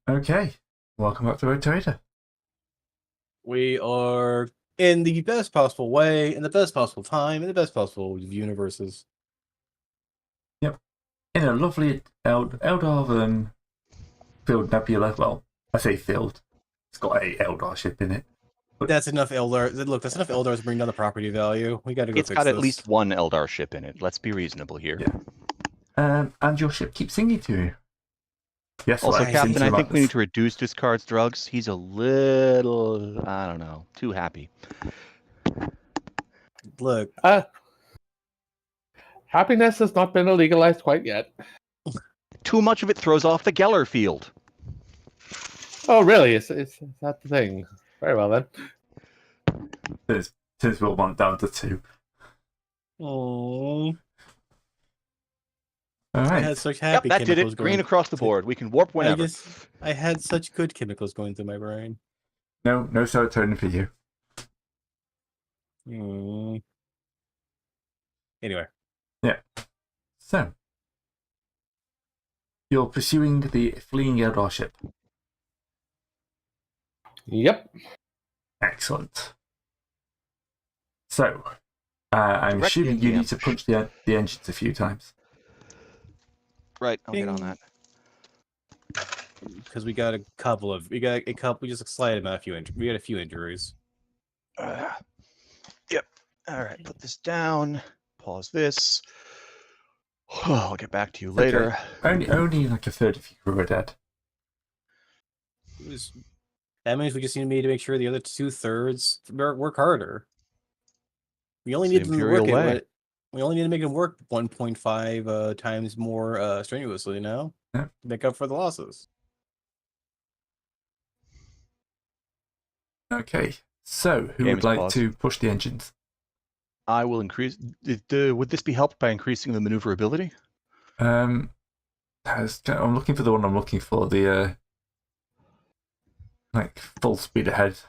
Okay, welcome back to Road Trader. We are in the best possible way, in the best possible time, in the best possible universes. Yep, in a lovely Eldar field Nebula. Well, I say field. It's got a Eldar ship in it. That's enough Eldar. Look, that's enough Eldar to bring down the property value. We got to go It's fix got this. at least one Eldar ship in it. Let's be reasonable here. Yeah. And your ship keeps singing to you. Yes. Also, well, Captain, I think we need to reduce discards drugs. He's a little, I don't know, too happy. Look, happiness has not been illegalized quite yet. Too much of it throws off the Geller field. Oh, really? Is that the thing? Very well, then. Since we'll want down to 2. oh, All right. I had such happy Yep, that did chemicals it. going. Green across the board. We can warp whenever. I had such good chemicals going through my brain. No serotonin for you. Anyway. Yeah. So, you're pursuing the fleeing Eldar ship. Yep. Excellent. So, I'm assuming you need to punch the engines a few times. Right, I'll get on that. Because we got a couple. We just a slight amount of we got a few injuries. Yep. All right, put this down. Pause this. I'll get back to you later. Okay. Only like a third of you crew are dead. That means we just need to make sure the other 2/3 work harder. We only need them to work it. We only need to make them work 1.5 times more strenuously now. Yeah. To make up for the losses. Okay. So, who would like to push the engines? I will increase. Would this be helped by increasing the maneuverability? I'm looking for the one I'm looking for. The like full speed ahead.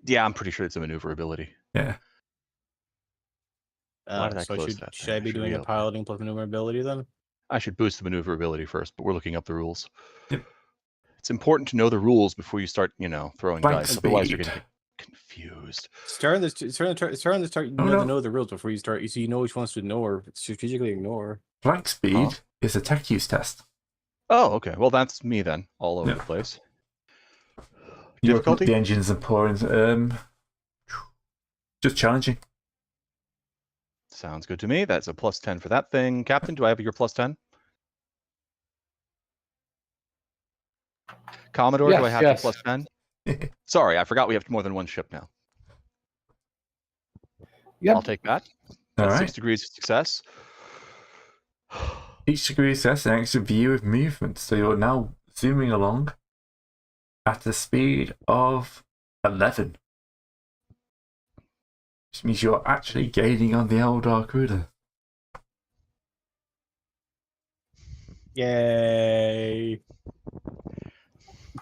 Yeah, I'm pretty sure it's a maneuverability. Yeah. So should I be doing a piloting plus maneuverability then? I should boost the maneuverability first, but we're looking up the rules. Yep. It's important to know the rules before you start, throwing dice. Otherwise, you're going to get confused. Starting to know the rules before you start, so you know which ones to ignore or strategically ignore. Flank speed is a tech use test. Oh, okay. Well, that's me then, all over the place. Difficulty? The engines and pouring. Just challenging. Sounds good to me. That's a +10 for that thing. Captain, do I have your +10? Commodore, do I have your +10? Sorry, I forgot we have more than one ship now. Yep. I'll take that. All right. 6 degrees of success. Each degree of success an extra view of movement. So you're now zooming along at a speed of 11. Which means you're actually gaining on the Eldar cruiser. Yay!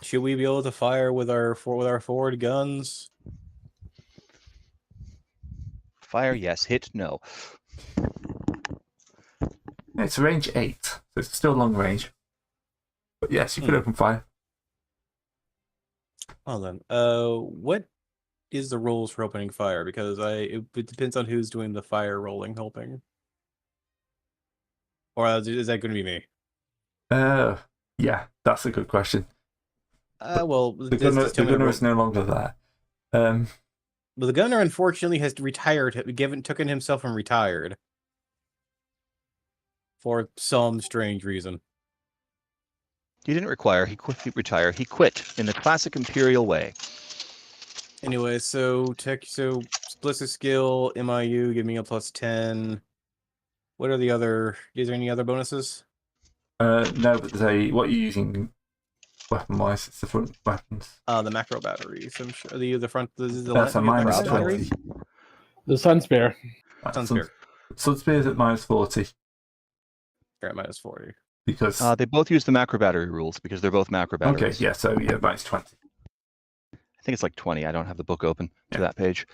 Should we be able to fire with our forward guns? Fire, yes. Hit, no. It's range 8, so it's still long range. But yes, you could open fire. Well then, what is the rules for opening fire? Because it depends on who's doing the fire rolling helping. Or is that going to be me? Yeah, that's a good question. Well, the gunner is no longer there. Well, the gunner unfortunately has retired. Taken himself and retired for some strange reason. He didn't retire. He quit in the classic Imperial way. Anyway, so ballistic skill, MIU, give me a +10. What are the other? Is there any other bonuses? No, but what are you using weapon-wise? It's the front weapons. The macro batteries. I'm sure the front. That's a -20. The Sun Spear. Sun Spear. Sun Spear's at -40. You're at -40. Because they both use the macro battery rules because they're both macro batteries. Okay, yeah, so yeah, -20. I think it's like 20. I don't have the book open to that page.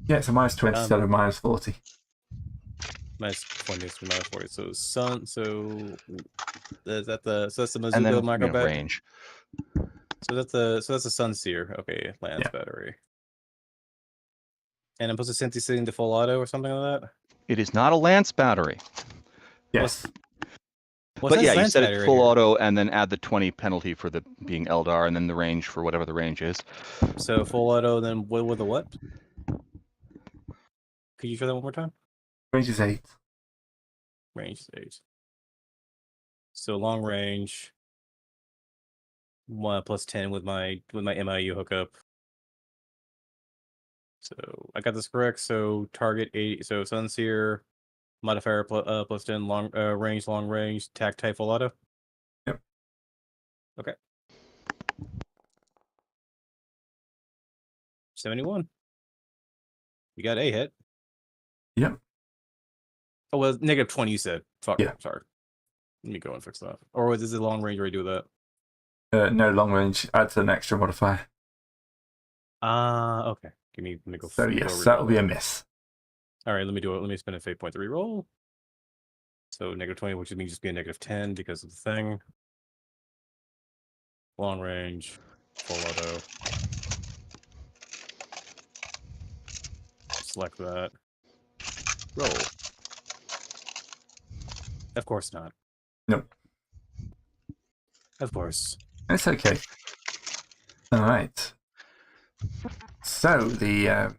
Yeah, it's a -20 instead of -40. minus 20 is minus 40. So sun. So is that the? So that's the And then Mizugo micro bat. range. So that's the Sun Seer. Okay, Lance battery. And I'm supposed to send this thing to full auto or something like that. It is not a Lance battery. Yes. But yeah, you Lance set it battery full right here? auto and then add the 20 penalty for the being Eldar and then the range for whatever the range is. So full auto, then with the what? Could you try that one more time? Range is 8. Range is 8. So long range. 1 plus 10 with my MIU hookup. So I got this correct. So target 8. So Sunseer, modifier plus 10, long range, tac type full auto. Yep. Okay. 71. You got a hit. Yep. Oh, well, negative 20 you said. Fuck. Yeah. Sorry. Let me go and fix that. Or is it long range where you do that? No, long range adds an extra modifier. Okay. Let me go. So yes, that'll be a miss. All right, let me do it. Let me spend a fate point to reroll. So negative 20, which means just be a negative 10 because of the thing. Long range, full auto. Select that. Roll. Of course not. Nope. Of course. It's okay. All right. So the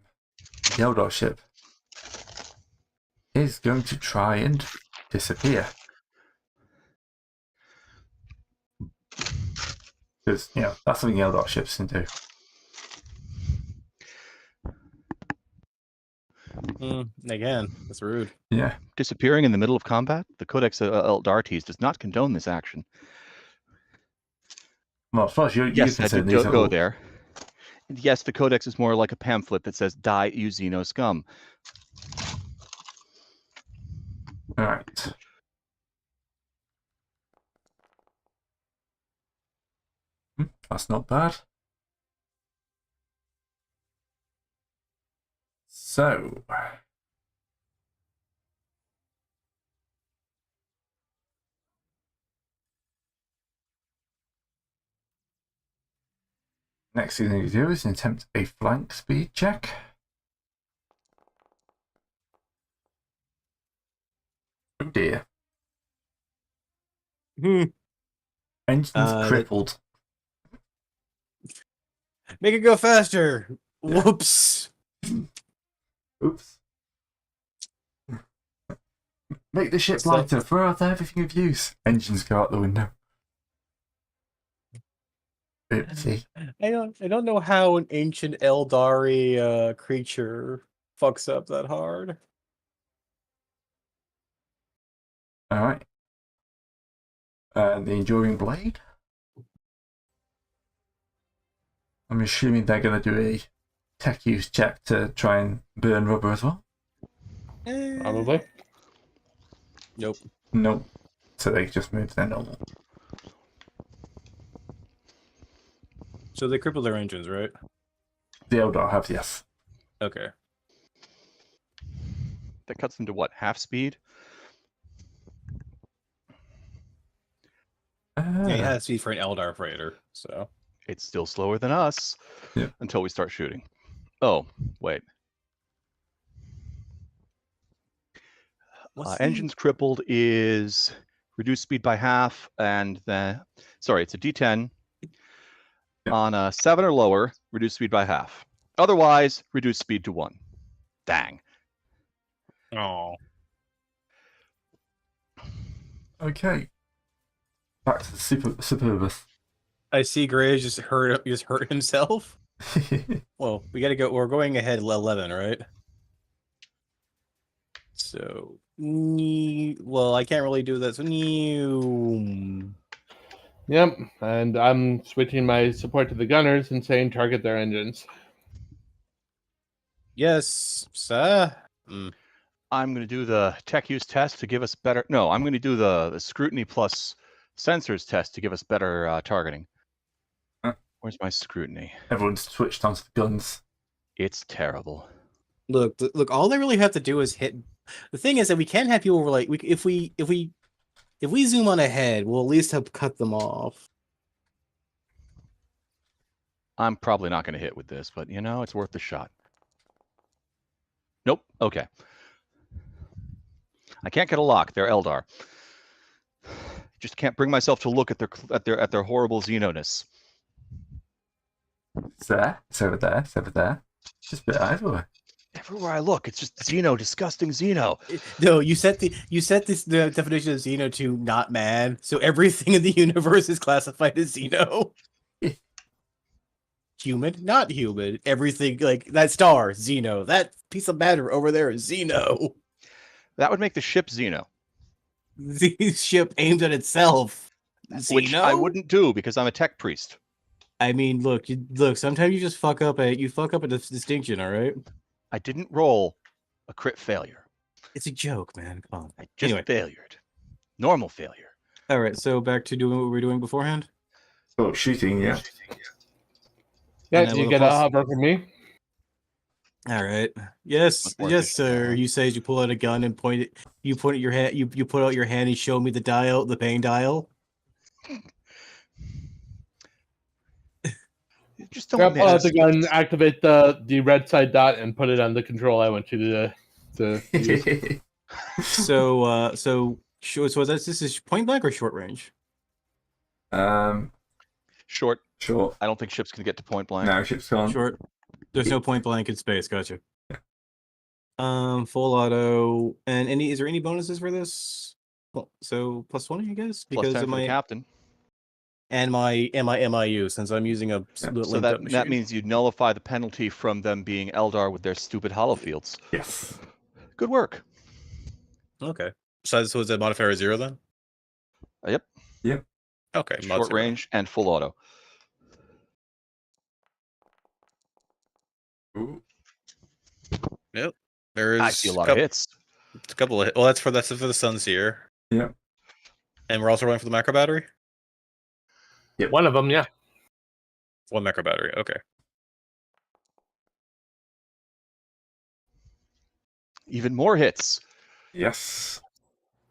Eldar ship is going to try and disappear. Because, that's something Eldar ships can do. Again, that's rude. Yeah. Disappearing in the middle of combat? The Codex Eldartes does not condone this action. Well, as far as you Yes, I concerned, did these are go all... there. And yes, the Codex is more like a pamphlet that says, die, you Xeno scum. All right. That's not bad. So... next thing you do is attempt a flank speed check. Oh dear. Engine's crippled. Make it go faster. Yeah. Whoops. Oops. Make the ship lighter. Throw out everything of use. Engines go out the window. Oopsie. I don't know how an ancient Eldari creature fucks up that hard. All right. The Enduring Blade. I'm assuming they're going to do a tech use check to try and burn rubber as well. Probably. Nope. Nope. So they just moved their normal. So they cripple their engines, right? The Eldar have, yes. Okay. That cuts them to what, half speed? Yeah, he has speed for an Eldar freighter, so. It's still slower than us until we start shooting. Oh, wait. Engines crippled is reduced speed by half, and then, sorry, it's a D10. On a 7 or lower, reduce speed by half. Otherwise, reduce speed to 1. Dang. Oh. Okay. Back to the Superbus. I see Gray just hurt himself. Well, we gotta go. We're going ahead 11, right? So, well, I can't really do that. So, Yep, and I'm switching my support to the gunners and saying target their engines. Yes, sir. I'm going to do the tech use test to give us better... No, I'm going to do the scrutiny plus sensors test to give us better targeting. Where's my scrutiny? Everyone's switched onto the guns. It's terrible. Look, all they really have to do is hit The thing is that we can't have people like if we zoom on ahead, we'll at least have cut them off. I'm probably not going to hit with this, but it's worth the shot. Nope. Okay. I can't get a lock. They're Eldar. Just can't bring myself to look at their horrible Xeno-ness. It's there. It's over there. It's over there. It's just a bit everywhere. Everywhere I look, it's just Xeno, disgusting Xeno. No, you set the definition of Xeno to not man, so everything in the universe is classified as Xeno. Human, not human. Everything like that star, Xeno. That piece of matter over there is Xeno. That would make the ship Xeno. The ship aimed at itself. Xeno? Which I wouldn't do because I'm a tech priest. I mean, look. Sometimes you just fuck up a distinction. All right. I didn't roll a crit failure. It's a joke, man. Come on. I just failured. Normal failure. All right. So back to doing what we were doing beforehand. Oh, shooting, yeah. Yeah, did you get a hover from me? All right. Yes, sir. You say you pull out a gun and point it. You point at your hand. You put out your hand and show me the dial, the bang dial. Just don't Grab out the gun, activate the red side dot, and put it on the control I want you to use. So this is point blank or short range? Short. Short. I don't think ships can get to point blank. No, ships can't. Short. There's no point blank in space. Gotcha. Full auto. And is there any bonuses for this? Well, so +20, I guess, because +10 of for the my captain. and my MIU, since I'm using a So that means you nullify the penalty from them being Eldar with their stupid holofields. Yes. Good work. Okay. So is that modifier 0 then? Yep. Yep. Okay. Short range and full auto. Ooh. Yep. There's I see a lot of hits. A couple of that's for the Sun's here. Yep. And we're also running for the macro battery? Yep. One of them, yeah. One macro battery, okay. Even more hits. Yes.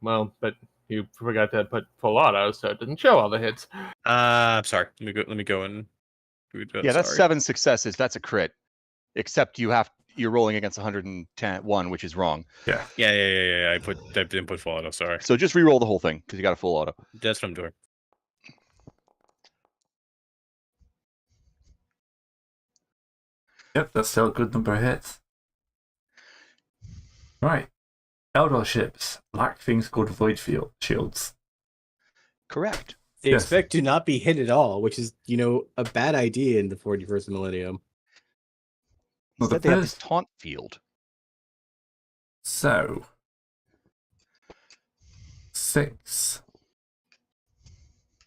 Well, but you forgot to put full auto, so it didn't show all the hits. I'm sorry. Let me go and Yeah, that's 7 successes. That's a crit. Except you're rolling against 101, which is wrong. Yeah. Yeah. I didn't put full auto, sorry. So just re-roll the whole thing because you got a full auto. That's what I'm doing. Yep, that's still a good number of hits. Right. Eldar ships lack things called void field shields. Correct. They Yes. expect to not be hit at all, which is, a bad idea in the 41st millennium. Well, Instead, they have this taunt field. So 6.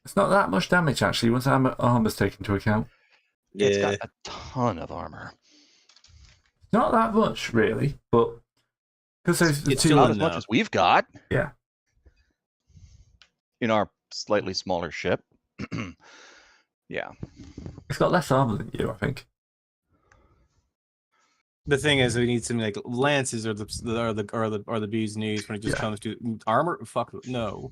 It's not that much damage actually once armor's taken into account. Yeah. It's got a ton of armor. Not that much really, but because those It's two. still Not as much as we've got. Yeah. In our slightly smaller ship. Yeah. It's got less armor than you, I think. The thing is, we need some like lances or the bee's knees when it just comes to armor. Fuck no.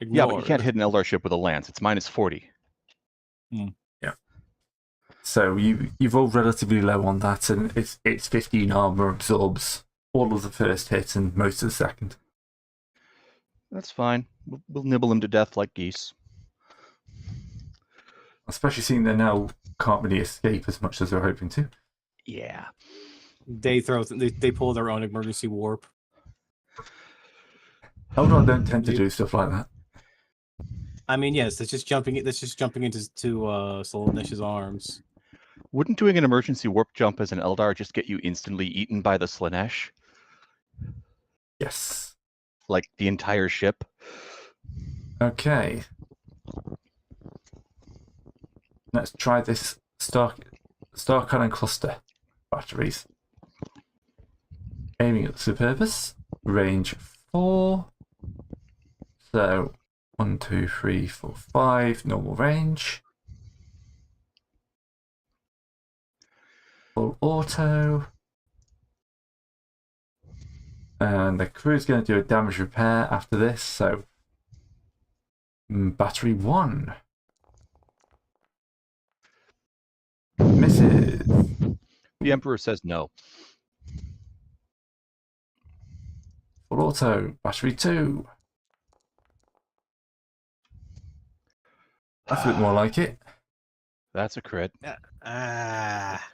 Yeah, but you can't hit an Eldar ship with a lance. It's -40. Yeah. So you've rolled relatively low on that, and it's 15 armor, absorbs all of the first hit and most of the second. That's fine. We'll nibble them to death like geese. Especially seeing they now can't really escape as much as they're hoping to. Yeah. They pull their own emergency warp. Eldar don't tend to do stuff like that. I mean, yes, that's just jumping into Solnish's arms. Wouldn't doing an emergency warp jump as an Eldar just get you instantly eaten by the Slanesh? Yes. Like the entire ship? Okay. Let's try this Star Cannon cluster batteries. Aiming at the Superbus. Range 4. So 1, 2, 3, 4, 5. Normal range. Full auto. And the crew's going to do a damage repair after this, so battery 1 misses. The Emperor says no. Full auto, battery 2. That's a bit more like it. That's a crit.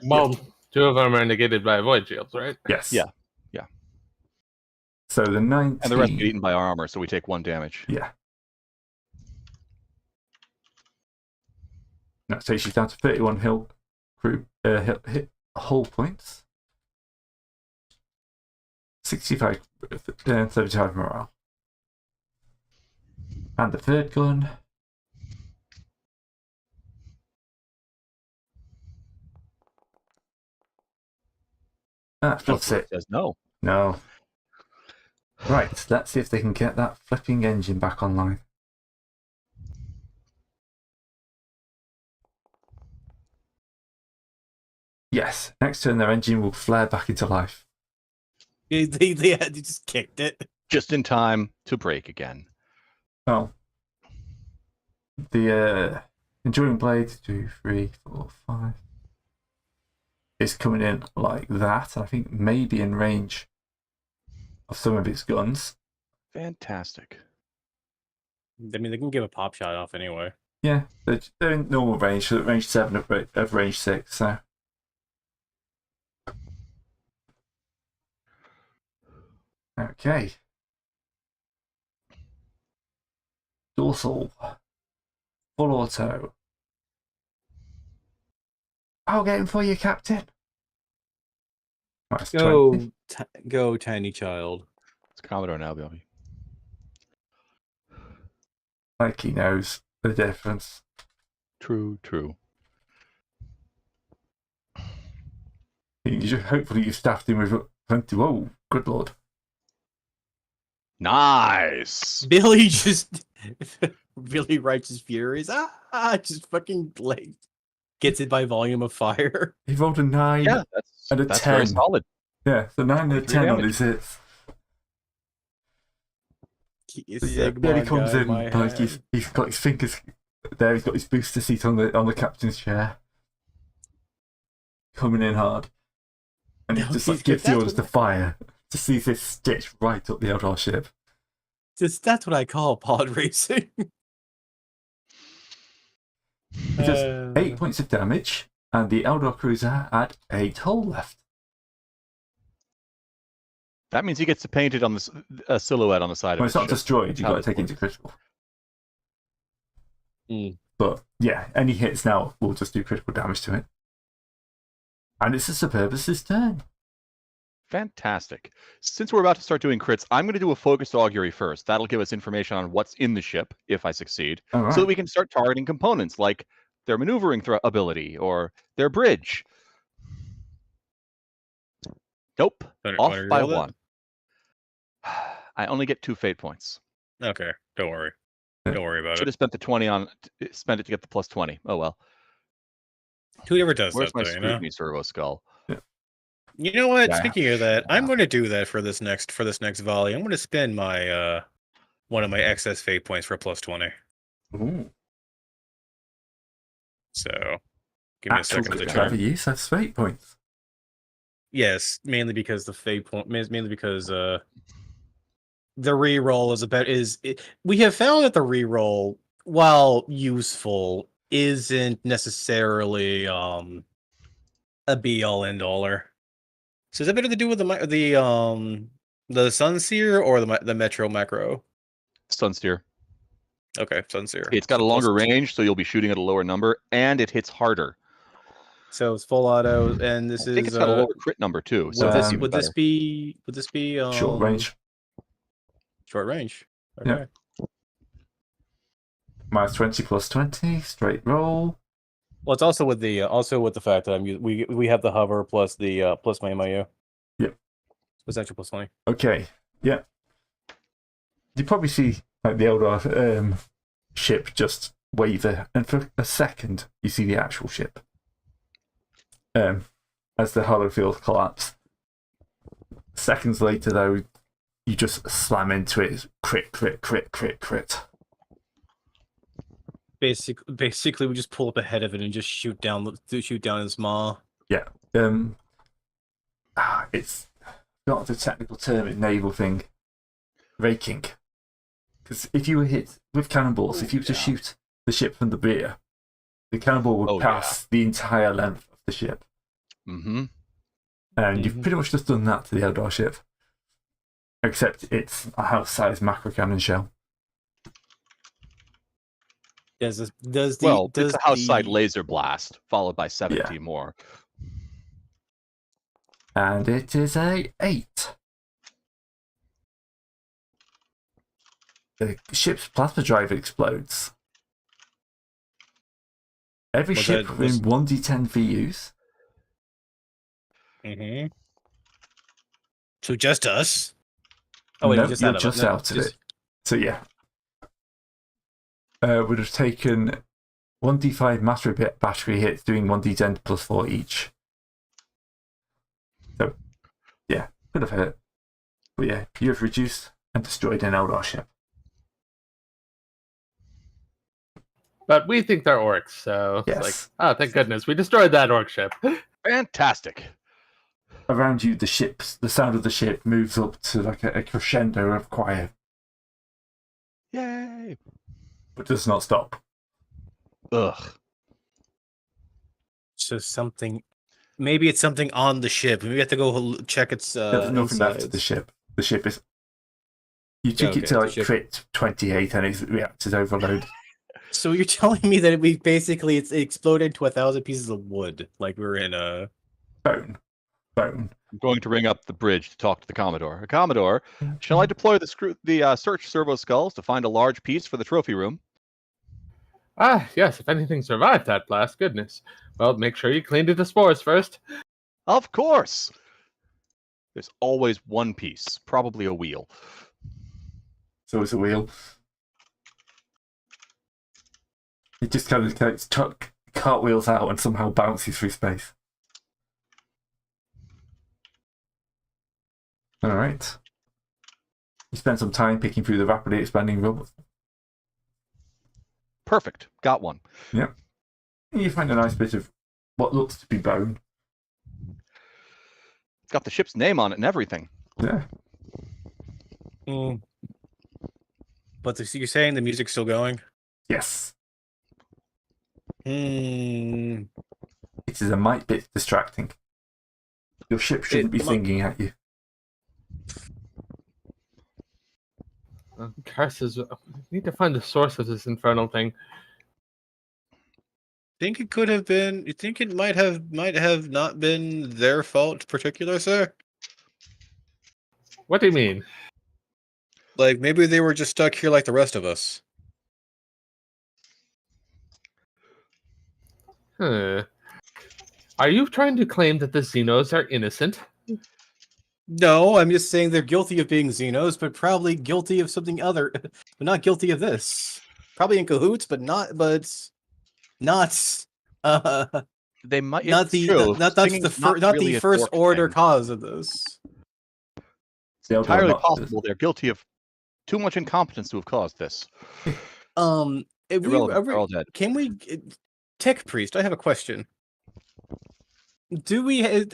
Well, 2 of them are negated by void shields, right? Yes. Yeah. So the 19. And the rest get eaten by our armor, so we take 1 damage. Yeah. That takes you down to 31 hit hull points. 65 and 35 morale. And the third gun. That's it. Says no. No. Right, let's see if they can get that flipping engine back online. Yes, next turn their engine will flare back into life. They just kicked it. Just in time to break again. Well, the Enduring Blade, 2, 3, 4, 5, is coming in like that, and I think maybe in range of some of its guns. Fantastic. I mean, they can give a pop shot off anyway. Yeah, they're in normal range, so range 7 of range 6, so. Okay. Dorsal. Full auto. I'll get him for you, Captain. That's 20. Go, tiny child. It's Commodore now, Bilby. Like he knows the difference. True. Hopefully you staffed him with 20. Whoa, good lord. Nice. Billy just really righteous furies. Just fucking like gets it by volume of fire. He rolled a 9 Yeah, and a that's 10. very solid. Yeah, so 9 and a 10 on damage. his hits. Yeah, Billy comes in like he's got his fingers there. He's got his booster seat on the captain's chair, coming in hard, and he just like gives the orders to fire. To see this stitch right up the Eldar ship. That's what I call pod racing. He does 8 points of damage, and the Eldar cruiser had 8 hull left. That means he gets to paint it on the silhouette on the side When of it's not ship. destroyed, you've got to take it into critical. But yeah, any hits now will just do critical damage to it. And it's a Superbus's turn. Fantastic. Since we're about to start doing crits, I'm going to do a focused augury first. That'll give us information on what's in the ship, if I succeed, Right. so that we can start targeting components like their maneuvering ability or their bridge. Nope. Off by 1. I only get 2 fate points. Okay, don't worry. Don't worry about Should have spent the 20 on. Spent it to get the plus 20. Oh well. Who ever does Where's that? my Though, you know? scrutiny servo skull? You know what? Yeah. Speaking of that, I'm going to do that for this next volley. I'm going to spend my one of my excess fate points for a plus 20. Ooh. So, give me a second to Clever turn. use of fate points. Yes, mainly because the fate point, mainly because the reroll we have found that the reroll, while useful, isn't necessarily a be all end aller. So is that better to do with the Sunseer or the Metro Macro? Sunsteer. Okay, Sunseer. It's got a longer range, so you'll be shooting at a lower number, and it hits harder. So it's full auto, and this I think it's got a lower crit number too. So would this be Short range. Short range. Okay. Yeah. Minus 20 plus 20, straight roll. Well, it's also with the fact that we have the hover plus the plus my MIU. Yep. It's actually plus 20. Okay. Yeah. You probably see like the Eldar ship just waver, and for a second you see the actual ship. As the hollow field collapse. Seconds later, though, you just slam into it. Crit, crit, crit, crit, crit. Basically, we just pull up ahead of it and just shoot down its maw. Yeah. It's not the technical term, it's naval thing. Raking. Because if you were hit with cannonballs, if you were to shoot the ship from the rear, the cannonball would pass the entire length of the ship. Mm-hmm. And you've pretty much just done that to the Eldar ship. Except it's a house-sized macro cannon shell. It's a house-side laser blast, followed by 70 more. And it is a 8. The ship's plasma drive explodes. Every ship within 1d10 VUs. Mm-hmm. So just us? Oh, wait, no, you're just out of it. So yeah. Would have taken 1d5 battery hits, doing 1d10 plus 4 each. So, yeah, could have hit. But yeah, you have reduced and destroyed an Eldar ship. But we think they're orcs, so yes. It's like, oh, thank goodness, we destroyed that orc ship. Fantastic. Around you, the sound of the ship moves up to like a crescendo of choir. Yay! But does not stop. Ugh. So maybe it's something on the ship. We have to go check its There's nothing left of the ship. The ship is... You took it to like crit 28 and its reactors overload. So you're telling me that it exploded to 1,000 pieces of wood, like we were in a... Bone. I'm going to ring up the bridge to talk to the Commodore. Commodore, shall I deploy the search servo skulls to find a large piece for the trophy room? Ah, yes, if anything survived that blast, goodness. Well, make sure you cleaned it to spores first. Of course! There's always one piece, probably a wheel. So it's a wheel. It just kind of cartwheels out and somehow bounces through space. Alright. You spend some time picking through the rapidly expanding rubble. Perfect. Got one. Yep. You find a nice bit of what looks to be bone. It's got the ship's name on it and everything. Yeah. But you're saying the music's still going? Yes. It is a mite bit distracting. Your ship shouldn't be singing at you. Curses. We need to find the source of this infernal thing. Think it could have been... You think it might have not been their fault particular, sir? What do you mean? Like, maybe they were just stuck here like the rest of us. Are you trying to claim that the Xenos are innocent? No, I'm just saying they're guilty of being Xenos, but probably guilty of something other, but not guilty of this. Probably in cahoots, but not. They might not the first order cause of this. It's entirely possible they're guilty of too much incompetence to have caused this. They're all dead. Can we, Tech Priest? I have a question.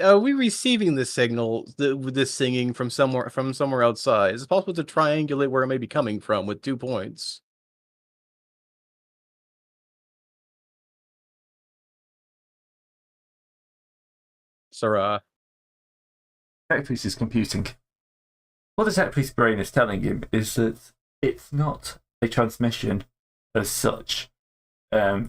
Are we receiving this signal, this singing from somewhere outside? Is it possible to triangulate where it may be coming from with 2 points? Sarah. Tech Priest is computing. What the Tech Priest brain is telling him is that it's not a transmission as such.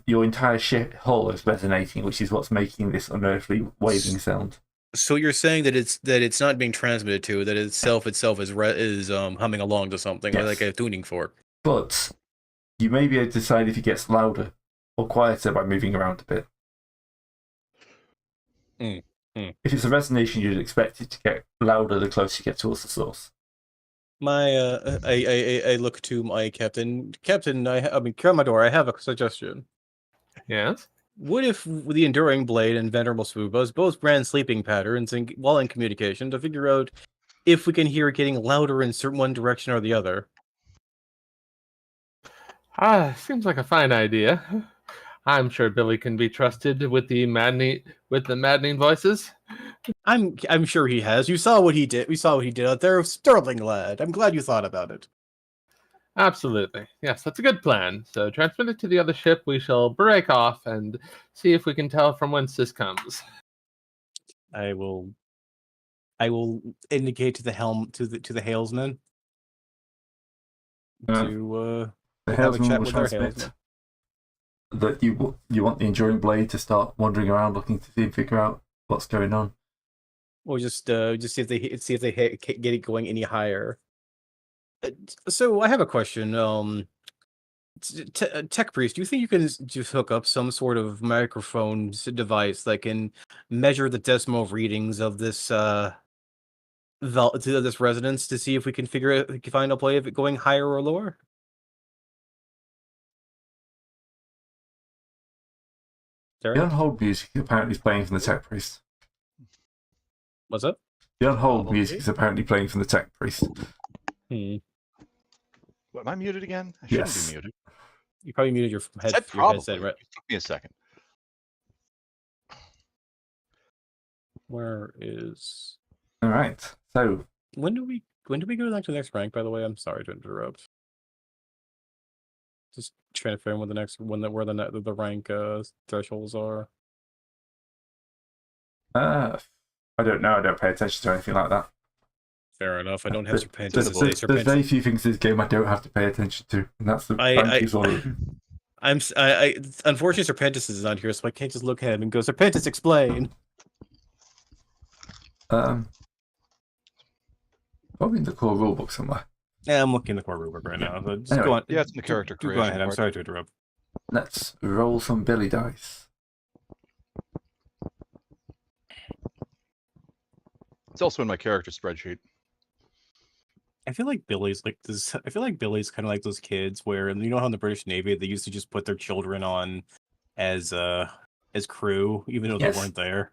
Your entire ship hull is resonating, which is what's making this unearthly waving sound. So you're saying that it's not being transmitted to, that itself is humming along to something, yes, like a tuning fork. But you may be able to decide if it gets louder or quieter by moving around a bit. If it's a resonation, you'd expect it to get louder the closer you get towards the source. I look to my captain. Captain, Commodore, I have a suggestion. Yes? What if the Enduring Blade and Venerable Swoobas both ran sleeping patterns while in communication to figure out if we can hear it getting louder in certain one direction or the other. Seems like a fine idea. I'm sure Billy can be trusted with the maddening voices. I'm sure he has. You saw what he did. We saw what he did out there. Sterling lad. I'm glad you thought about it. Absolutely. Yes, that's a good plan. So transmit it to the other ship. We shall break off and see if we can tell from whence this comes. I will indicate to the helm to the hailsman to the have a hailsman chat will with our transmit hailsman. that you want the Enduring Blade to start wandering around looking to see and figure out what's going on. Or just see if they get it going any higher. So I have a question. Tech Priest, do you think you can just hook up some sort of microphone device that can measure the decimal readings of this this resonance to see if we can find a play of it going higher or lower? The on-hold music apparently is playing from the Tech Priest. What's up? The on-hold music is apparently playing from the Tech Priest. What, am I muted again? I shouldn't be muted. You probably muted your headset, right? It took me a second. Where is... All right. So when do we go back to the next rank, by the way? I'm sorry to interrupt. Just trying to figure out when the next where the rank thresholds are. I don't know. I don't pay attention to anything like that. Fair enough. I don't have There's very few things in this game I don't have to pay attention to, and that's the rank is one of them. Unfortunately, Serpentis is not here, so I can't just look at him and go, Serpentis, explain. Probably in the core rulebook somewhere. Yeah, I'm looking in the core rulebook right now. So just Anyway, go on. Yeah, it's in the character creation. Go ahead. I'm sorry to interrupt. Let's roll some Billy dice. It's also in my character spreadsheet. I feel like Billy's like this. I feel like Billy's kind of like those kids where, you know how in the British Navy they used to just put their children on as crew, even though they weren't there.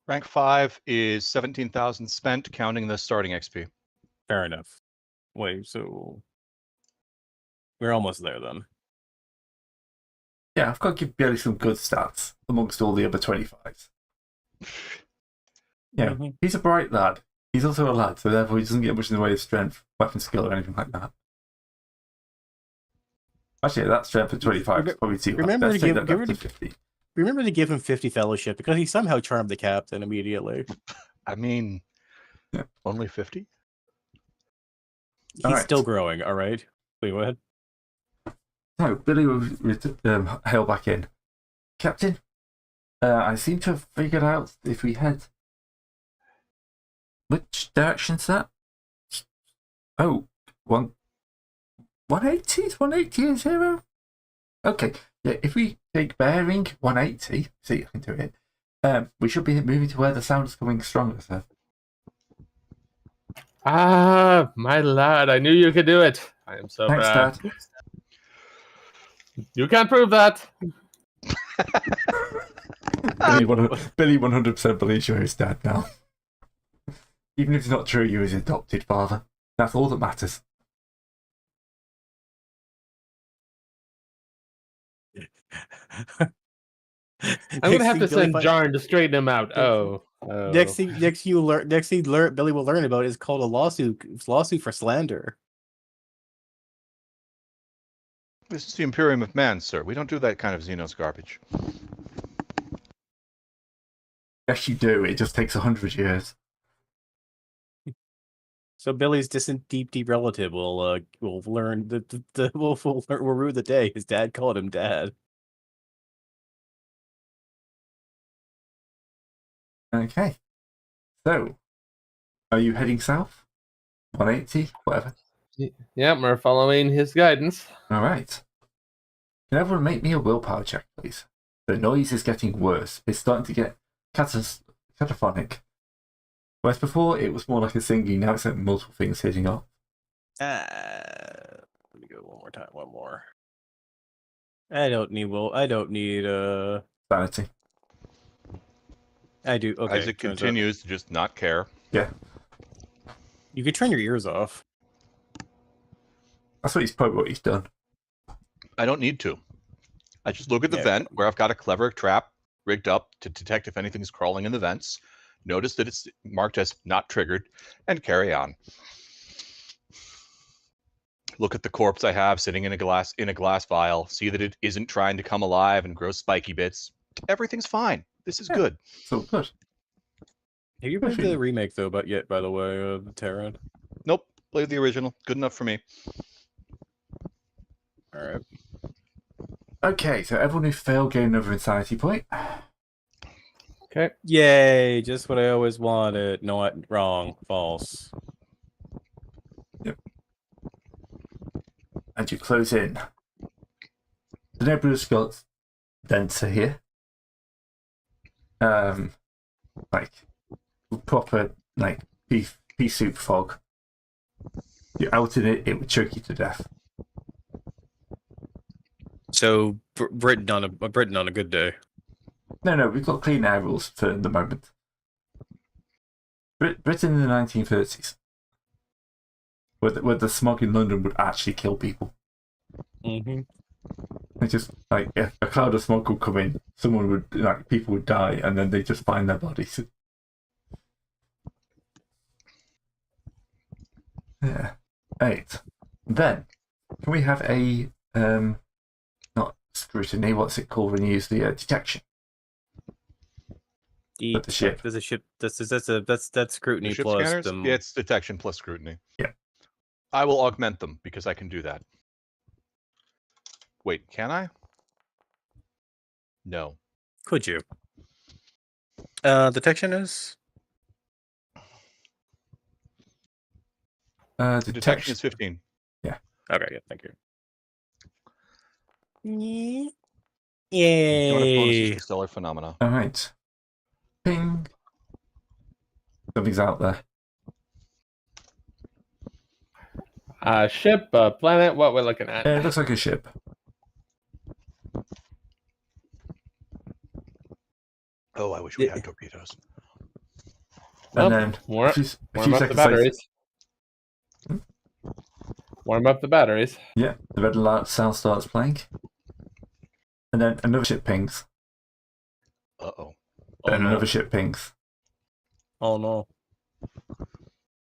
Rank 5 is 17,000 spent, counting the starting XP. Fair enough. Wait, so we're almost there then. Yeah, I've got to give Billy some good stats amongst all the other 25s. Yeah, he's a bright lad. He's also a lad, so therefore he doesn't get much in the way of strength, weapon skill, or anything like that. Actually, that strength at 25 is probably too high. Remember Let's take that down to 50. Remember to give him 50 fellowship because he somehow charmed the captain immediately. I mean, only 50? He's still growing, all right? Wait, go ahead. So, Billy will hail back in. Captain, I seem to have figured out if we head... Which direction's that? Oh, 180? Is 180 a 0? Okay, yeah, if we take bearing 180, see, I can do it, we should be moving to where the sound is coming stronger, sir. Ah, my lad, I knew you could do it. I am so proud. Thanks, Dad. You can't prove that. Billy 100% believes you're his dad now. Even if it's not true, you're his adopted father. That's all that matters. I'm gonna have to send Jarn to straighten him out. Next thing Billy will learn about is called a lawsuit for slander. This is the Imperium of Man, sir. We don't do that kind of Xenos garbage. Yes, you do. It just takes 100 years. So Billy's distant, deep relative will learn will rue the day his dad called him dad. Okay. So, are you heading south? 180? Whatever. Yeah, we're following his guidance. All right. Can everyone make me a willpower check, please? The noise is getting worse. It's starting to get cataphonic. Whereas before, it was more like a singing. Now it's like multiple things hitting up. Let me go one more time. One more. I don't need Sanity. I do. Okay. Isaac continues to just not care. Yeah. You could turn your ears off. That's probably what he's done. I don't need to. I just look at the vent where I've got a clever trap rigged up to detect if anything's crawling in the vents. Notice that it's marked as not triggered, and carry on. Look at the corpse I have sitting in a glass vial. See that it isn't trying to come alive and grow spiky bits. Everything's fine. This is good. So good. Have you played the remake though? But yet, by the way, of the Terran. Nope. Played the original. Good enough for me. All right. Okay, so everyone who failed gained another insanity point. Okay. Yay! Just what I always wanted. No, what? Wrong. False. Yep. And you close in. The Nebula's got denser here. Like proper pea soup fog. You're out in it, it would choke you to death. So Britain on a good day. No, we've got clean air rules for the moment. Britain in the 1930s, where the smog in London would actually kill people. Mm-hmm. It's just like if a cloud of smoke would come in, people would die, and then they just find their bodies. Yeah. 8. Then, can we have a not scrutiny? What's it called when you use the detection? The ship. There's a ship. That's scrutiny The ship plus scanners? them. Yeah, it's detection plus scrutiny. Yeah. I will augment them because I can do that. Wait, can I? No. Could you? Detection is. Detection is 15. Okay, good. Thank you. Donut bonus Yay! is the stellar phenomena. All right. Ping. Something's out there. Ship, planet, what we're looking at. Yeah, it looks like a ship. Oh, I wish we had torpedoes. And then warm a few up the seconds batteries. later, Warm up the batteries. yeah, the red light sound starts playing. And then another ship pings. Uh-oh. And another ship pings. Oh no!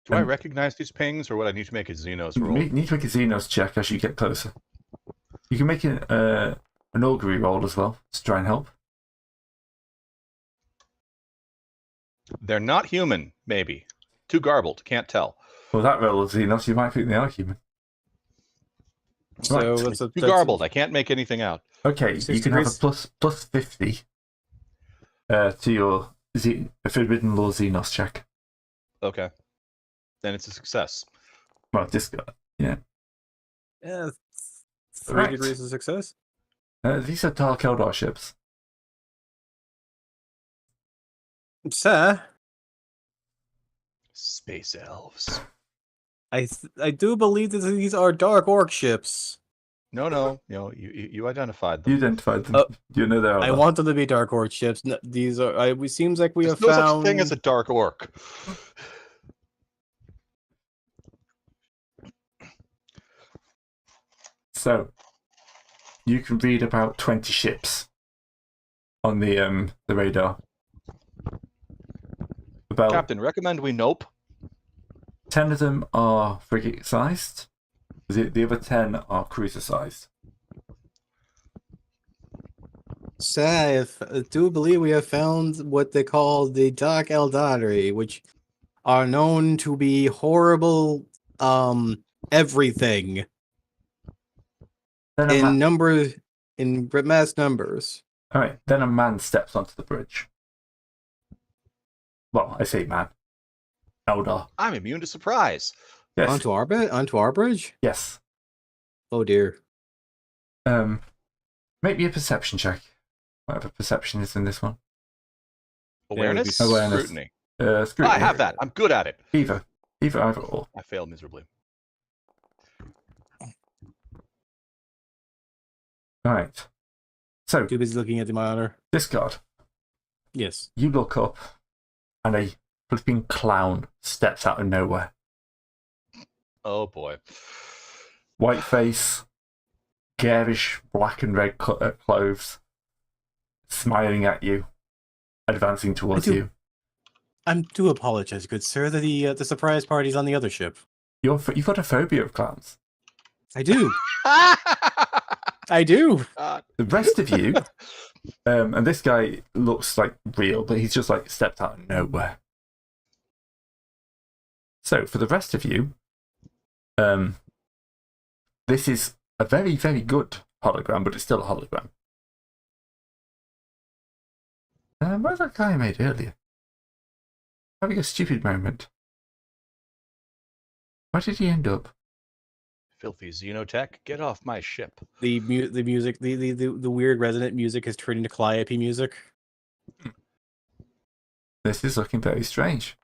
Do I recognize these pings, or would I need to make a Xenos roll? You need to make a Xenos check as you get closer. You can make an augury roll as well to try and help. They're not human, maybe. Too garbled, can't tell. Well, that roll of Xenos, you might think they are human. So Right. that's Too garbled, I can't make anything out. Okay, you can have a plus 50 to your Forbidden Law Xenos check. Okay. Then it's a success. Well, this guy, yeah. Yeah, 3 Right. degrees of success. These are Dark Eldar ships. Sir, Space elves. I do believe that these are Dark Orc ships. No, you identified them. You identified them. You know they're I Eldar. want them to be Dark Orc ships. No, these are. It seems like we There's have no found. such thing as a dark orc. So, you can read about 20 ships on the radar. About Captain, recommend we nope. 10 of them are frigate-sized. The other 10 are cruiser-sized. Sir, I do believe we have found what they call the Dark Eldari, which are known to be horrible. Everything Then in mass numbers. All right. Then a man steps onto the bridge. Well, I say man. Eldar. I'm immune to surprise. Yes. Onto our bridge? Yes. Oh dear. Make me a perception check. Whatever perception is in this one. Awareness? Awareness. Scrutiny. Scrutiny. I have that. I'm good at it. Either or. I failed miserably. All right. So Too busy looking at the monitor. discard. Yes. You look up, and a flipping clown steps out of nowhere. Oh boy. White face, garish black and red clothes, smiling at you, advancing towards you. I do apologize, good sir. The surprise party's on the other ship. You've got a phobia of clowns. I do. I do. The rest of you, and this guy looks like real, but he's just like stepped out of nowhere. So for the rest of you, this is a very, very good hologram, but it's still a hologram. Where's that guy I made earlier? Having a stupid moment. Where did he end up? Filthy Xenotech, get off my ship. The music, the weird resonant music has turned into Calliope music. This is looking very strange.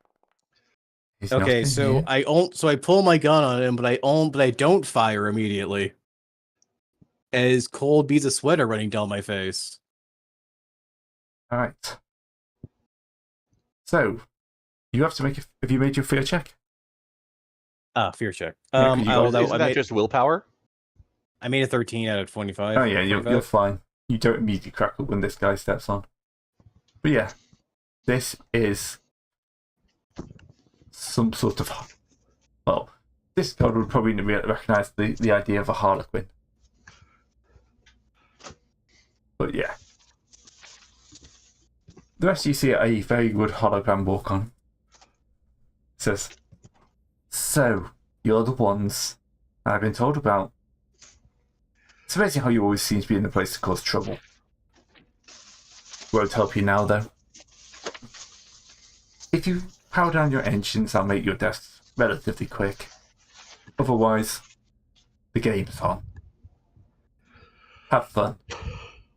He's Okay, not in so here. I pull my gun on him, but I don't fire immediately. As cold beads of sweat are running down my face. All right. So you have to make. Have you made your fear check? Fear check. Yeah, 'cause you got- Isn't that just willpower? I made a 13 out of 25. Oh yeah, you're fine. You don't immediately crack up when this guy steps on. But yeah, this is some sort of. Well, this god would probably recognize the idea of a harlequin. But yeah. The rest of you see a very good hologram walk on. It says, "So, you're the ones I've been told about. It's amazing how you always seem to be in the place to cause trouble. Won't help you now, though. If you power down your engines, I'll make your deaths relatively quick. Otherwise, the game's on. Have fun."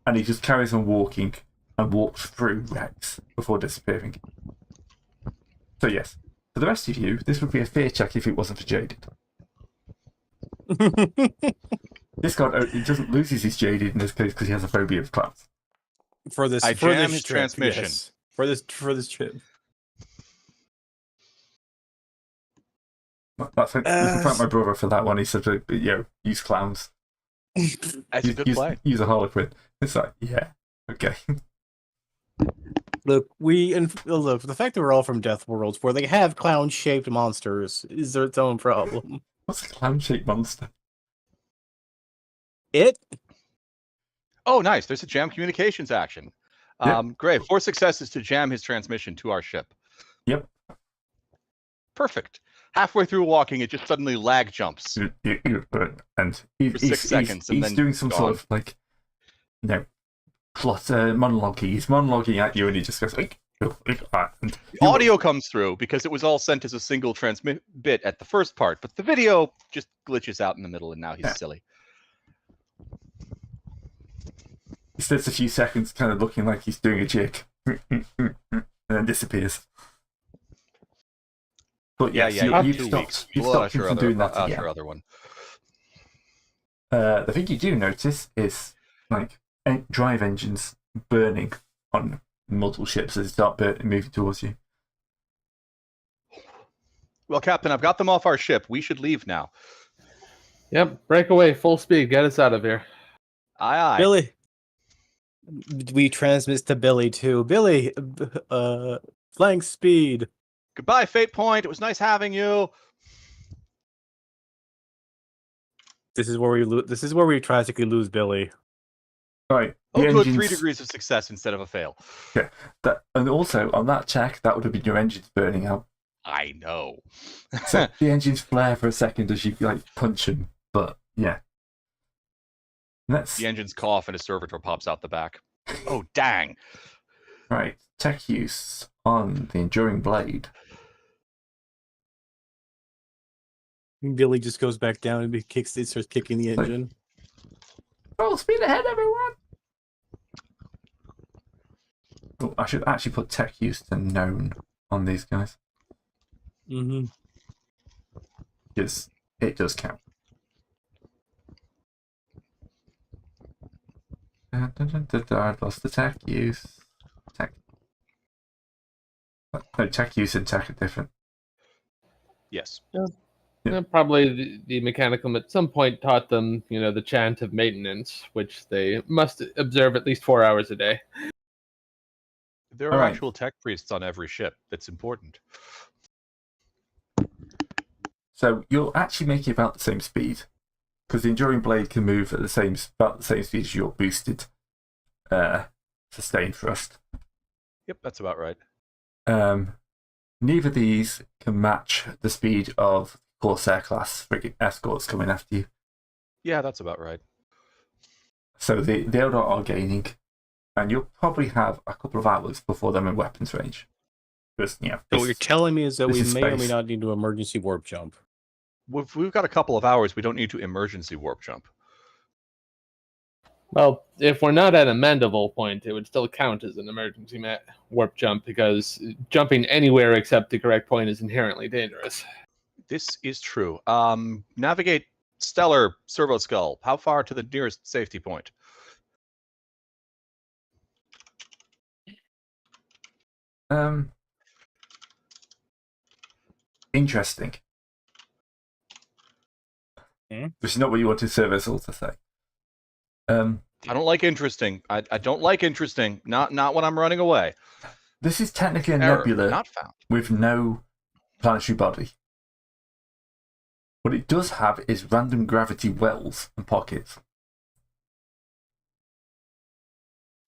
And he just carries on walking and walks through Rex before disappearing. So yes, for the rest of you, this would be a fear check if it wasn't for Jaded. This guy he doesn't loses his Jaded in this case because he has a phobia of clowns. For this, I for jam this his trip, transmission. yes. For this trip. That's you can thank my brother for that one. He said, use clowns. That's a good play. Use a harlequin. It's like, yeah, okay. Look, the fact that we're all from Death Worlds, where they have clown-shaped monsters, is its own problem. What's a clown-shaped monster? It? Oh, nice. There's a jam communications action. Great. 4 successes to jam his transmission to our ship. Yep. Perfect. Halfway through walking, it just suddenly lag jumps. And For 6 seconds, and he's then doing some gone. sort of like, plot monologuing. He's monologuing at you, and he just goes like, and Audio comes through because it was all sent as a single transmit bit at the first part, but the video just glitches out in the middle, and now he's silly. He spends a few seconds kind of looking like he's doing a jig, and then disappears. But yes, you've stopped him from doing that again. Your other one. The thing you do notice is like drive engines burning on multiple ships as they start moving towards you. Well, Captain, I've got them off our ship. We should leave now. Yep, break away, full speed, get us out of here. Aye, aye. Billy. We transmit to Billy too. Billy, flank speed. Goodbye, Fate Point. It was nice having you. This is where we This is where we tragically lose Billy. Right. Oh, the good. engines, 3 degrees of success instead of a fail. Yeah. And also on that check, that would have been your engines burning out. I know. So the engines flare for a second as you punch them, but yeah. The engines cough and a servitor pops out the back. Oh, dang. Right. Tech use on the Enduring Blade. Billy just goes back down and starts kicking the engine. Full speed ahead, everyone! Oh, I should actually put tech use to known on these guys. Mm-hmm. Because it does count. I've lost the tech use. Tech. So tech use and tech are different. Yes. Yeah, probably the mechanicum at some point taught them, the chant of maintenance, which they must observe at least 4 hours a day. There are actual tech priests on every ship. That's important. So you're actually making about the same speed, because the Enduring Blade can move at about the same speed as your boosted sustained thrust. Yep, that's about right. Neither of these can match the speed of Corsair class frigate escorts coming after you. Yeah, that's about right. So the Eldar are gaining, and you'll probably have a couple of hours before them in weapons range. Because, So what you're telling me is that we may or may space. not need to emergency warp jump. If we've got a couple of hours, we don't need to emergency warp jump. Well, if we're not at a mandible point, it would still count as an emergency warp jump, because jumping anywhere except the correct point is inherently dangerous. This is true. Navigate Stellar Servo Skull. How far to the nearest safety point? Interesting. Which is not what you wanted Service to say. I don't like interesting. I don't like interesting. Not when I'm running away. This is technically a Error, nebula not found. with no planetary body. What it does have is random gravity wells and pockets.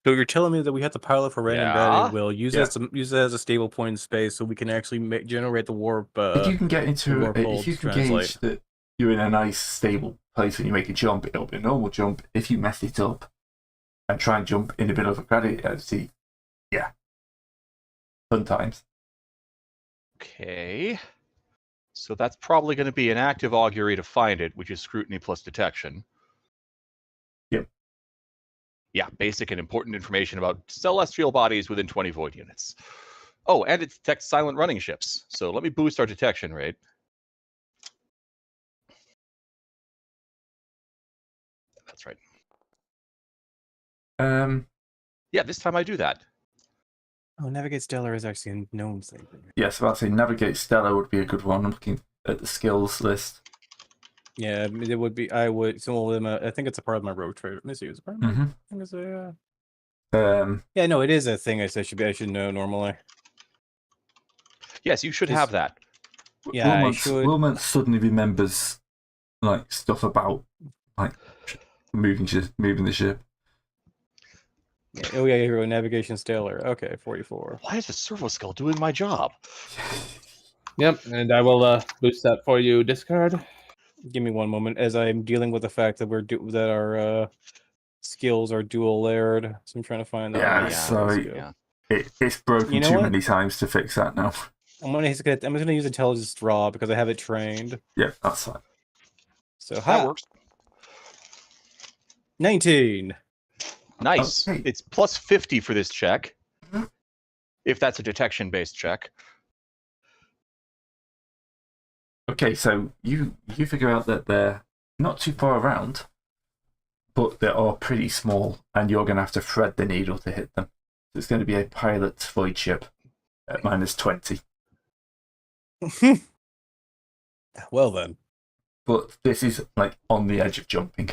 So you're telling me that we have to pilot for random gravity will use Yeah. it as a stable point in space, so we can actually generate the warp. If you can get into warp if you can gauge that you're in a nice stable place when you make a jump, it'll be a normal jump. If you mess it up and try and jump in the middle of a gravity, fun times. Okay. So that's probably going to be an active augury to find it, which is scrutiny plus detection. Yep. Yeah, basic and important information about celestial bodies within 20 void units. Oh, and it detects silent running ships. So let me boost our detection rate. That's right. Yeah, this time I do that. Oh, Navigate Stellar is actually a known thing. Yes, I'd say Navigate Stellar would be a good one. I'm looking at the skills list. Yeah, it would be. I would. Some of them. I think it's a part of my rogue trade. Let me see. Is it part of my, I think it's a. Yeah, no, it is a thing. I should know normally. Yes, you should have that. Yeah, Wilmot, I should. Wilmot suddenly remembers like stuff about like moving the ship. Yeah, oh yeah, here we go. Navigation Stellar. Okay, 44. Why is the servo skull doing my job? Yep, and I will boost that for you, discard. Give me one moment as I'm dealing with the fact that that our skills are dual layered. So I'm trying to find that. Yeah, sorry. It's broken too many times to fix that now. I'm gonna use intelligence draw because I have it trained. Yeah, that's fine. So that works. 19. Nice. Okay. It's plus 50 for this check. If that's a detection-based check. Okay, so you figure out that they're not too far around, but they are pretty small, and you're going to have to thread the needle to hit them. So it's going to be a pilot void ship at -20. Well then. But this is like on the edge of jumping.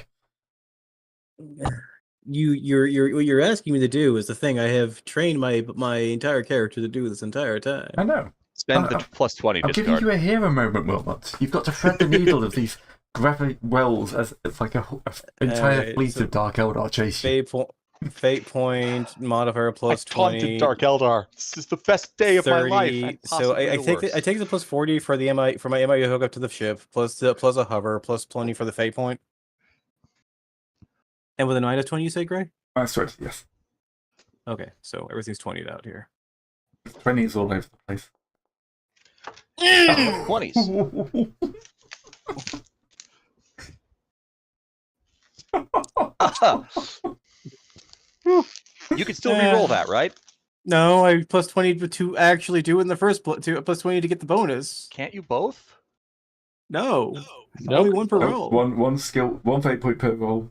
You're asking me to do is the thing I have trained my entire character to do this entire time. I know. Spend the plus 20 I'm discard. giving you a hero moment, Wilmot. You've got to thread the needle of these gravity wells as it's like an entire fleet of Dark Eldar chase you. Fate point modifier plus 20. Taunted Dark Eldar. This is the best day 30, of my life. So I take the plus 40 for the MI for my MI hook up to the ship, plus a hover, plus 20 for the fate point. And with a -20, you say, Gray? That's right, yes. Okay, so everything's 20'd out here. 20 is all over the place. 20s. You can still re-roll that, right? No, I plus 20 to actually do it in the first plus 20 to get the bonus. Can't you both? No. Nope. Only one per roll. One skill, one fate point per roll.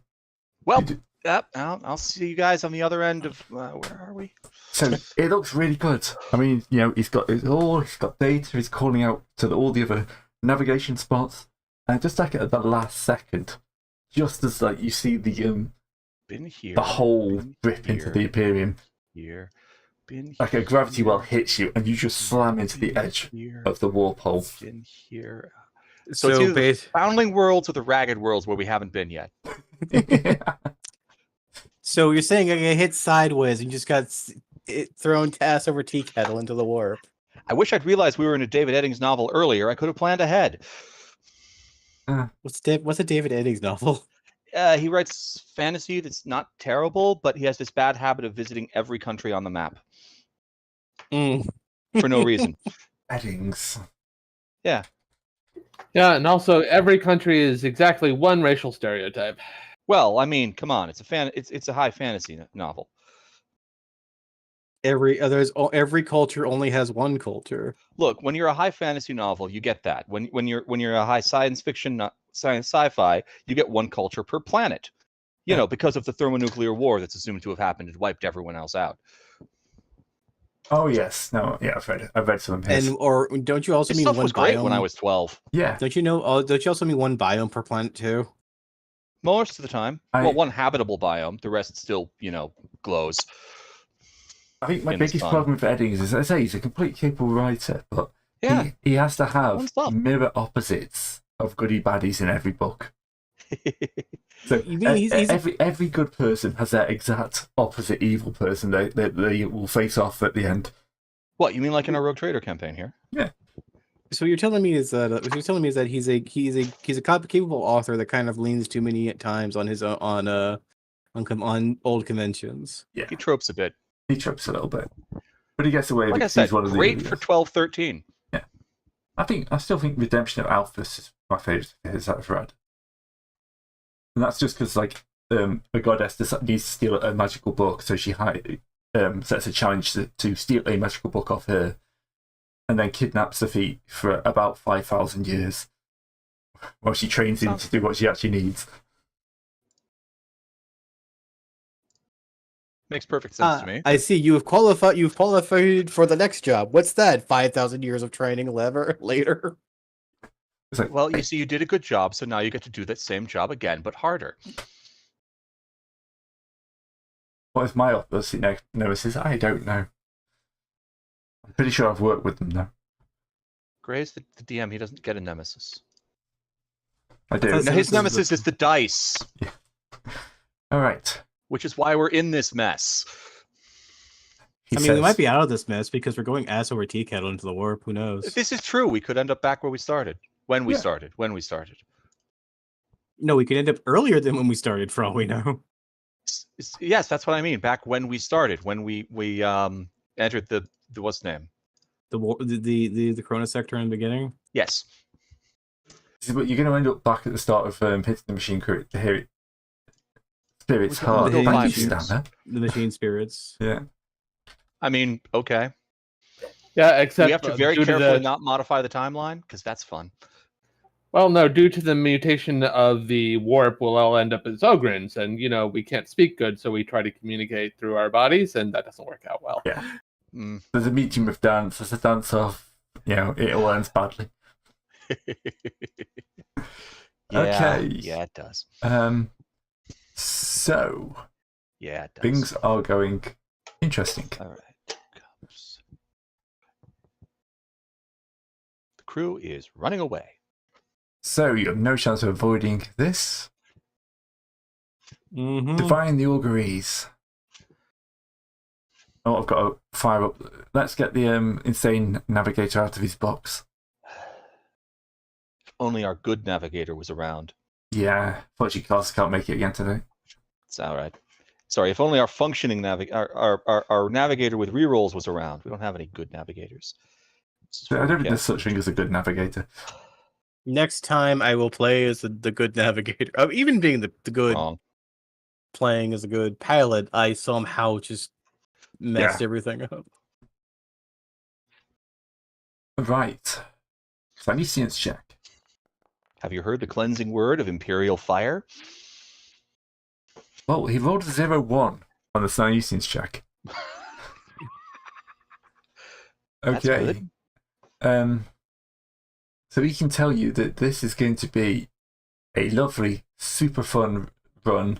Well, Yep. I'll see you guys on the other end of where are we? So it looks really good. I mean, he's got data. He's calling out to all the other navigation spots, and just like at the last second, just as like you see the Been here. the hole rip into the Imperium. Here. Been like a gravity well hits you, and you just slam into the edge of the warp hole. Been here. So it's either the Foundling Worlds or the Ragged Worlds where we haven't been yet. So you're saying I get hit sideways and you just got thrown ass over tea kettle into the warp. I wish I'd realized we were in a David Eddings novel earlier. I could have planned ahead. What's a David Eddings novel? He writes fantasy that's not terrible, but he has this bad habit of visiting every country on the map. For no reason. Eddings. Yeah. Yeah, and also every country is exactly one racial stereotype. Well, I mean, come on, it's a high fantasy novel. Every culture only has one culture. Look, when you're a high fantasy novel, you get that. When you're a high science fiction, science sci-fi, you get one culture per planet. You know, because of the thermonuclear war that's assumed to have happened and wiped everyone else out. Oh yes, no, yeah, I've read some of his. Or don't you also This mean stuff one was biome? great when I was 12. Yeah. Don't you also mean one biome per planet too? Most of the time. Well, one habitable biome. The rest still, glows. I think my biggest problem with Eddings is, as I say, he's a complete capable writer, but he has to have mirror opposites of goody baddies in every book. So you mean every good person has that exact opposite evil person they will face off at the end. What, you mean like in our Rogue Trader campaign here? Yeah. So what you're telling me is that he's a capable author that kind of leans too many at times on his on old conventions. Yeah, he tropes a bit. He tropes a little bit, but he gets away with it. Like I said, great for 12-13. Yeah, I still think Redemption of Alphys is my favorite of his that I've read, and that's just because a goddess needs to steal a magical book, so she sets a challenge to steal a magical book off her, and then kidnaps the thief for about 5,000 years, while she trains him to do what she actually needs. Makes perfect sense to me. I see you've qualified for the next job. What's that? 5,000 years of training later. Well, you see, you did a good job, so now you get to do that same job again, but harder. What is my opposite nemesis? I don't know. I'm pretty sure I've worked with them though. Gray's the DM. He doesn't get a nemesis. I do. No, his nemesis is the dice. Yeah. All right. Which is why we're in this mess. We might be out of this mess because we're going ass over tea kettle into the warp. Who knows? This is true. We could end up back where we started. When we started. No, we could end up earlier than when we started, for all we know. Yes, that's what I mean. Back when we started, when we entered the what's the name? The Corona sector in the beginning. Yes. But you're going to end up back at the start of hitting the machine to hear it. Spirits hard. The machine spirits. Yeah. I mean, okay. Yeah, except we have to very carefully not modify the timeline because that's fun. Well, no, due to the mutation of the warp, we'll all end up as Ogrins, and we can't speak good, so we try to communicate through our bodies, and that doesn't work out well. Yeah. There's a medium of dance. There's a dance off. It all ends badly. Okay. Yeah, it does. So. Yeah, it does. Things are going interesting. All right. The crew is running away. So you have no chance of avoiding this. Mm-hmm. Define the auguries. Oh, I've got to fire up. Let's get the insane navigator out of his box. If only our good navigator was around. Yeah, fortunately, Carlos can't make it again today. It's all right. Sorry, if only our functioning our navigator with rerolls was around. We don't have any good navigators. I don't think there's such thing as a good navigator. Next time I will play as the good navigator. Even being the good playing as a good pilot, I somehow just messed everything up. Right. So I need science check. Have you heard the cleansing word of Imperial fire? Well, he rolled a 0-1 on the Sinusins check. That's Okay. good. So he can tell you that this is going to be a lovely, super fun run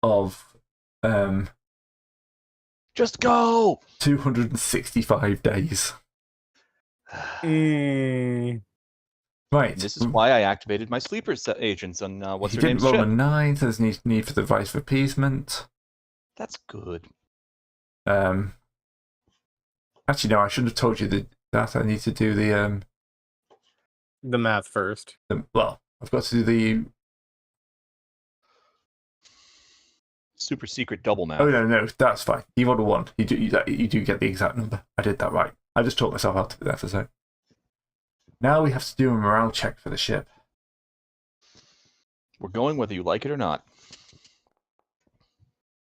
of Just go! 265 days. Right. And this is why I activated my sleeper agents on what's he her didn't name's roll ship. a 9, so there's need for the Vice of Appeasement. That's good. Actually, no, I shouldn't have told you that I need to do the math first. well, I've got to do the... Super secret double math. Oh, no, that's fine. You rolled a 1. You do get the exact number. I did that right. I just taught myself how to do that for a sec. Now we have to do a morale check for the ship. We're going whether you like it or not.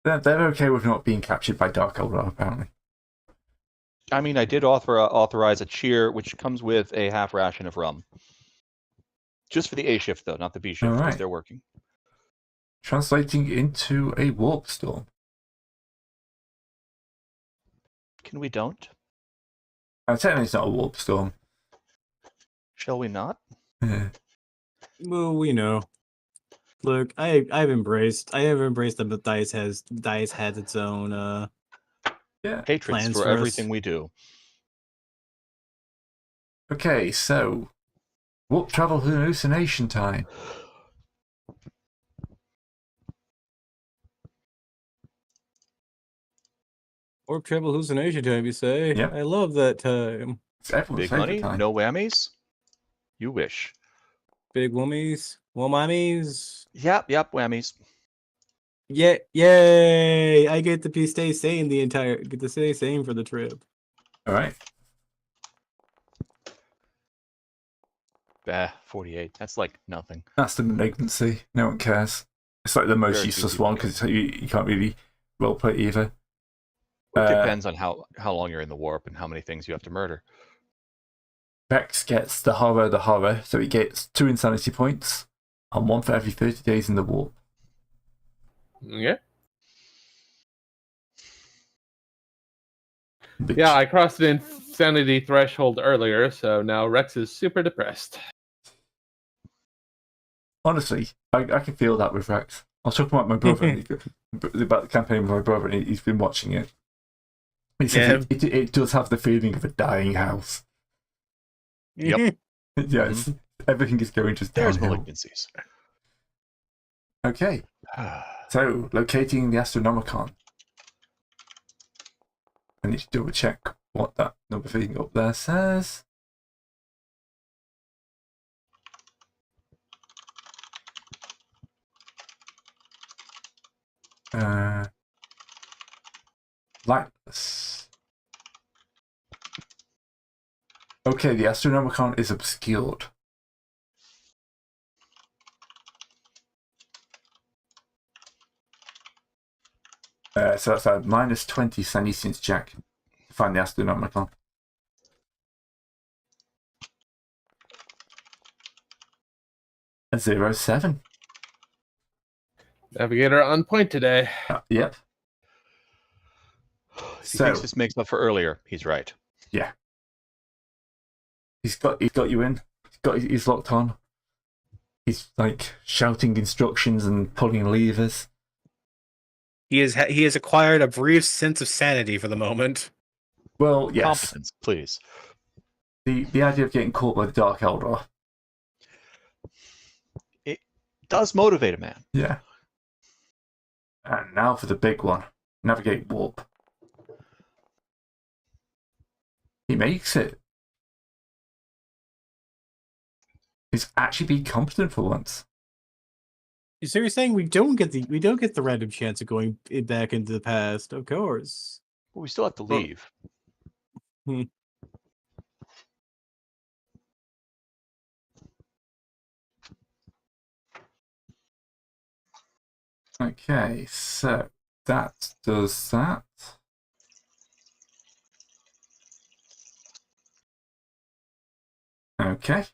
They're okay with not being captured by Dark Eldar, apparently. I mean, I did authorize a cheer, which comes with a half ration of rum. Just for the A shift, though, not the B shift, because they're working. Translating into a warp storm. Can we don't? Technically, it's not a warp storm. Shall we not? Well, we know. Look, I have embraced that the dice has its own Hatreds plans for for everything us. we do. Okay, so warp travel hallucination time. Warp travel hallucination time, you say? Yep. I love that time. It's everyone's Big favorite money, time. no whammies. You wish. Big wummies, wummies. Yep, whammies. Yeah, yay! I get to stay sane for the trip. All right. 48. That's like nothing. That's the malignancy. No one cares. It's like the most Very useless easy. one because you can't really roleplay either. It depends on how long you're in the warp and how many things you have to murder. Rex gets the horror, so he gets 2 insanity points and 1 for every 30 days in the warp. Yeah. Which, Yeah, I crossed the insanity threshold earlier, so now Rex is super depressed. honestly, I can feel that with Rex. I was talking about my brother, about the campaign with my brother, and he's been watching it. He says it does have the feeling of a dying house. Yep. Yes, everything is going just There's downhill. malignancies. Okay, so locating the Astronomicon. I need to double check what that number thing up there says. Lightless. Okay, the Astronomicon is obscured. So that's a -20 Senescence check to find the Astronomicon. A 0-7. Navigator on point today. Yep. If he thinks this makes up for earlier, he's right. Yeah. He's got you in. He's locked on. He's like shouting instructions and pulling levers. He has acquired a brief sense of sanity for the moment. Well, yes. Competence, please. The idea of getting caught by the Dark Eldar. It does motivate a man. Yeah. And now for the big one. Navigate warp. He makes it. He's actually being competent for once. So you're saying we don't get the random chance of going back into the past? Of course. But we still have to leave. Okay, so that does that. Okay.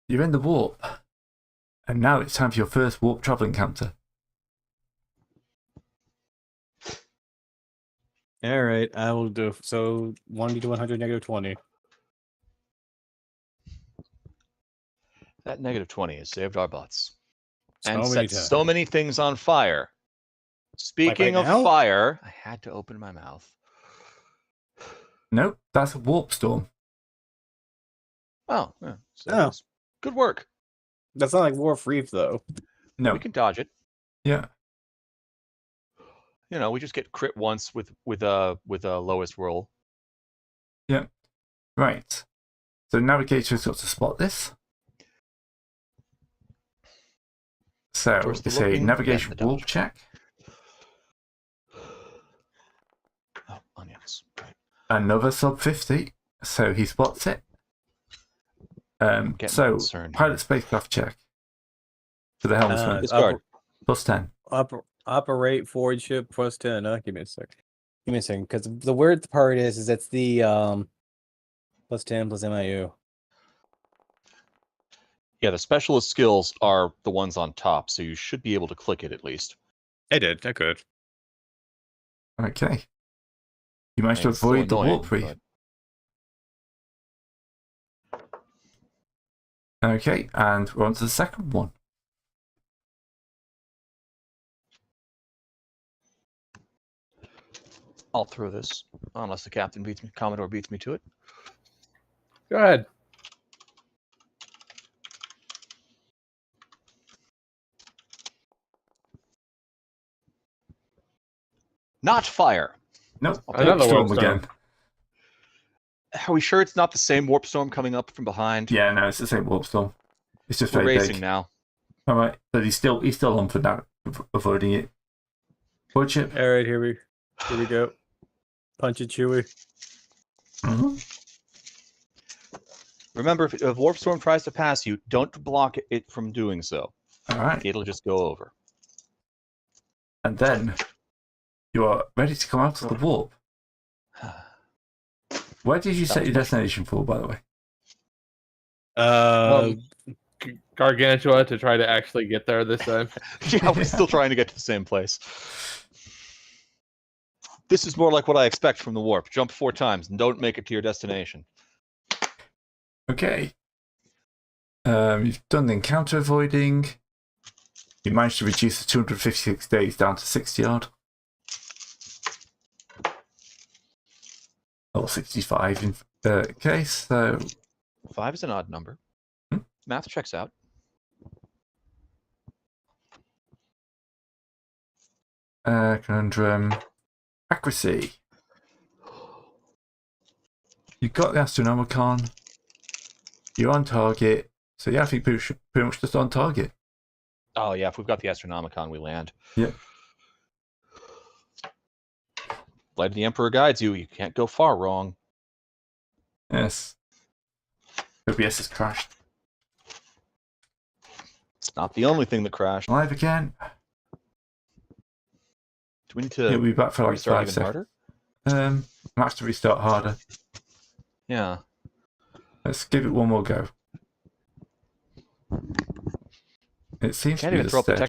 You're in the warp. And now it's time for your first warp travel encounter. All right, I will do. So 1d to 100, -20. That -20 has saved our butts. And So many set times. so many things on fire. Speaking right of now? fire, I had to open my mouth. Nope, that's a warp storm. Oh, yeah, so Oh. good work. That's not like Warp Reef though. No. We can dodge it. Yeah. You know, we just get crit once with a lowest roll. Yeah. Right. So Navigator's got to spot this. So First the it's a looking, navigation then the warp dodge. check. Oh, onions. Right. Another sub 50. So he spots it. Getting So concerned pilot here. spacecraft check for the helmsman. Discard. Plus 10. Operate forward ship plus 10. Give me a sec. Give me a second, because the weird part is that's the plus 10 plus MIU. Yeah, the specialist skills are the ones on top, so you should be able to click it at least. I did. I could. Okay. You managed to It's still avoid the annoying, warp reef. but- Okay, and we're on to the second one. I'll throw this, unless the captain beats me, Commodore beats me to it. Go ahead. Not fire. Nope, I'll Another warp storm warp storm. again. Are we sure it's not the same warp storm coming up from behind? Yeah, no, it's the same warp storm. It's just We're very racing big. now. All right, but he's still on for now, avoiding it. Forward ship. All right, here we go. Punch it, Chewie. Mm-hmm. Remember, if a warp storm tries to pass you, don't block it from doing so. All right, It'll just go over. and then you are ready to come out of the warp. Where did you set your destination for, by the way? Gargantua to try to actually get there this time. Yeah, we're still trying to get to the same place. This is more like what I expect from the warp. Jump 4 times and don't make it to your destination. Okay. You've done the encounter avoiding. You managed to reduce the 256 days down to 60 odd. Or 65 in case, so 5 is an odd number. Math checks out. conundrum. Accuracy. You've got the Astronomicon. You're on target. So yeah, I think pretty much just on target. Oh yeah, if we've got the Astronomicon, we land. Yep. Light of the Emperor guides you. You can't go far wrong. Yes. OBS has crashed. It's not the only thing that crashed. Live again. Do we need to It'll be back for like restart 5 even seconds. harder? I have to restart harder. Yeah. Let's give it one more go. It seems Can't to be even the throw up the steady.